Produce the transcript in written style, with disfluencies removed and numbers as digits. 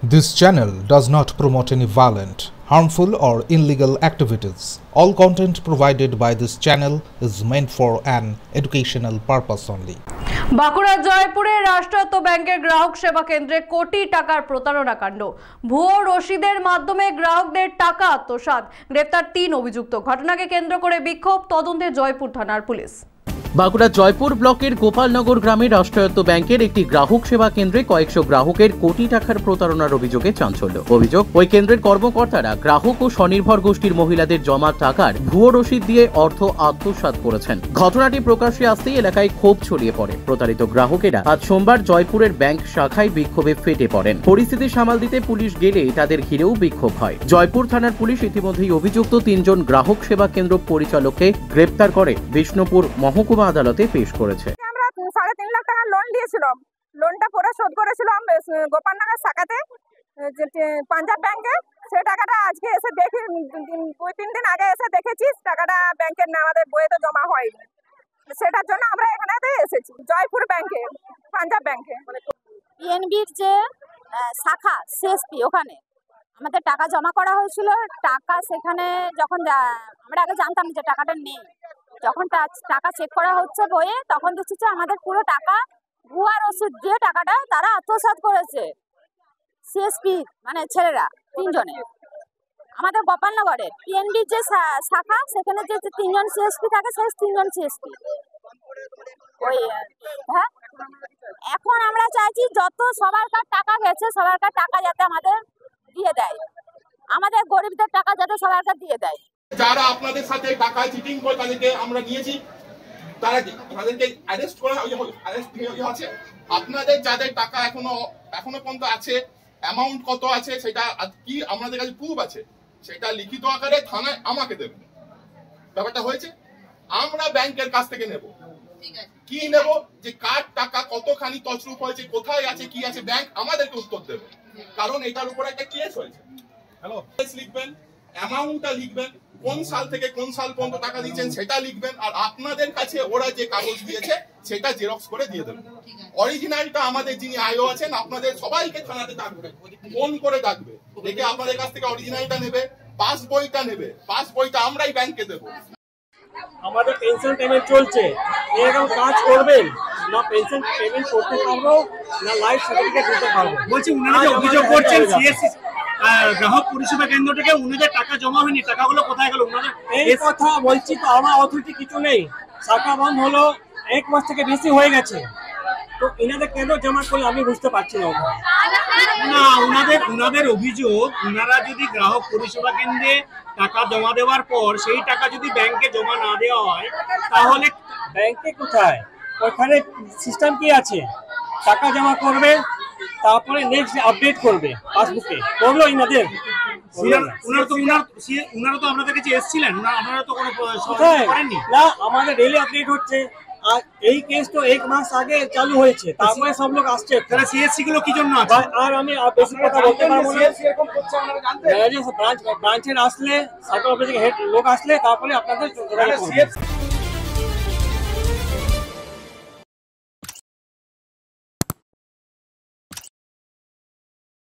This channel does not promote any violent, harmful or illegal activities. All content provided by this channel is meant for an educational purpose only. Bankura জয়পুরে রাষ্ট্রায়ত্ত ব্যাংকের গ্রাহক সেবা কেন্দ্রে কোটি টাকার প্রতারণা কাণ্ড। ভুয়ো রসিদের মাধ্যমে গ্রাহকদের টাকা আত্মসাৎ, গ্রেফতার 3 অভিযুক্ত। ঘটনাকে কেন্দ্র করে বিক্ষোভ, তদন্তে জয়পুর থানার পুলিশ। বাঁকুড়া জয়পুর ব্লকের গোপালনগর গ্রামে রাষ্ট্রায়ত্ত ব্যাংকের একটি গ্রাহক সেবা কেন্দ্রে কয়েকশো গ্রাহকের কোটি টাকার প্রতারণার অভিযোগে চাঞ্চল্য। অভিযোগ, ওই কেন্দ্রের কর্মকর্তারা গ্রাহক ও স্বনির্ভর গোষ্ঠীর মহিলাদের জমা টাকার ভুয়ো রসিদ দিয়ে অর্থ আত্মসাৎ করেছেন। ঘটনাটি প্রকাশ্যে আসতেই এলাকায় ক্ষোভ ছড়িয়ে পড়ে। প্রতারিত গ্রাহকেরা আজ সোমবার জয়পুরের ব্যাংক শাখায় বিক্ষোভে ফেটে পড়েন। পরিস্থিতি সামাল দিতে পুলিশ গেলে তাদের ঘিরেও বিক্ষোভ হয়। জয়পুর থানার পুলিশ ইতিমধ্যেই অভিযুক্ত 3 জন গ্রাহক সেবা কেন্দ্র পরিচালককে গ্রেপ্তার করে বিষ্ণুপুর মহকুমা আদালতে পেশ করেছে। আমরা 3.5 লাখ টাকা লোন দিয়েছিলাম, লোনটা পরে শোধ করেছিলাম গোপালনগর শাখাতে পাঞ্জাব ব্যাংকে। সেই টাকাটা আজকে এসে দেখি, 2-3 দিন আগে এসে দেখেছি টাকাটা ব্যাংকের আমাদের বইতে জমা হয়নি। সেটার জন্য আমরা এখানে এসেছি জয়পুর ব্যাংকে, পাঞ্জাব ব্যাংকে। পিএনবির যে শাখা সিএসপি, ওখানে আমাদের টাকা জমা করা হয়েছিল। টাকা সেখানে যখন আমরা আগে জানতাম যে টাকাটা নেই, যখন টাকা চেক করা হচ্ছে বইয়ে, তখন দেখছি যে আমাদের পুরো টাকা ভুয়া রসিদ দিয়ে টাকাটা তারা আত্মসাৎ করেছে। সিএসপি মানে ছেলেরা 3 জনে, আমাদের গোপালনগরে পিএনবি যে শাখা, সেখানে যে 3 জন সিএসপি থাকে, সেই 3 জন সিএসপি। ওই হ্যাঁ, এখন আমরা চাইছি যত সবারকার টাকা গেছে, সবারকার টাকা যাতে আমাদের দিয়ে দেয়, আমাদের গরিবদের টাকা যাতে সবারকার দিয়ে দেয়। যারা আপনাদের সাথে টাকা চিটিং করে তাদেরকে আমরা নিয়েছি, তাদেরকে অ্যারেস্ট করা আছে। আপনাদের যাদের টাকা এখনো পর্যন্ত আছে, অ্যামাউন্ট কত আছে সেটা কি আমাদের কাছে প্রুফ আছে, সেটা লিখিত আকারে থানায় আমাকে দেবেন। ব্যাপারটা হয়েছে, আমরা ব্যাংকের কাছ থেকে নেব। কি নেব, যে কার টাকা কতখানি তছরূপ হয়েছে, কোথায় আছে, কি আছে, ব্যাংক আমাদেরকে উত্তর দেবে। কারণ এটার উপর একটা কেস হয়েছে। লিখবেন, অ্যামাউন্টটা লিখবেন, কোন সাল থেকে কোন সাল পর্যন্ত টাকা দিয়েছেন সেটা লিখবেন, আর আপনাদের কাছে ওরা যে কাগজ দিয়েছে সেটা জেরক্স করে দিয়ে দেবেন। অরিজিনালটা আমাদের যিনি আইও আছেন, আপনাদের সবাইকে থানাতে ডাকবে, ফোন করে ডাকবে, দেখে আপনাদের কাছ থেকে অরিজিনালটা নেবে, পাস বইটা নেবে। পাস বইটা আমরাই ব্যাংকে দেবো। আমাদের পেনশন পেমেন্ট চলছে, এরকম কাজ করবেন না, পেনশন পেমেন্ট করতে পারবো না, লাইফ সার্টিফিকেট দিতে পারবো। বলছি উনারা যে অভিযোগ করছেন সিএসসি গ্রাহক পরিষেবা কেন্দ্র থেকে উনাদের টাকা জমা হয়নি, টাকাগুলো কোথায় গেল? উনাদের এই কথা বলছি তো, আমার অথরিটি কিছু নেই। শাখা বন্ধ হলো 1 মাস থেকে বেশি হয়ে গেছে, তো এনাদের কেন জমা করলে আমি বুঝতে পারছি না। না, উনাদের অভিযোগ, উনারা যদি গ্রাহক পরিষেবা কেন্দ্রে টাকা জমা দেওয়ার পর সেই টাকা যদি ব্যাংকে জমা না দেওয়া হয়, তাহলে ব্যাংকে কোথায়, ওখানে সিস্টেম কি আছে, টাকা জমা করবে, তারপরে নেক্সট আপডেট করবে পাসবুকে, করলো ইনাদের। উনারা তো আপনাদের কাছে এসেছিলেন, আপনারা তো কোনো করেননি না, আমাদের ডেইলি আপডেট হচ্ছে। আর এই কেস তো 1 মাস আগে চালু হয়েছে, তারপরে সব লোক আসছে। তাহলে সিএসসি গুলো কি জন্য আছে? আর আমি বেশি কথা বলতে পারবো না। ব্রাঞ্চের আসলে, সার্কেল অফিসের হেড লোক আসলে তারপরে আপনাদের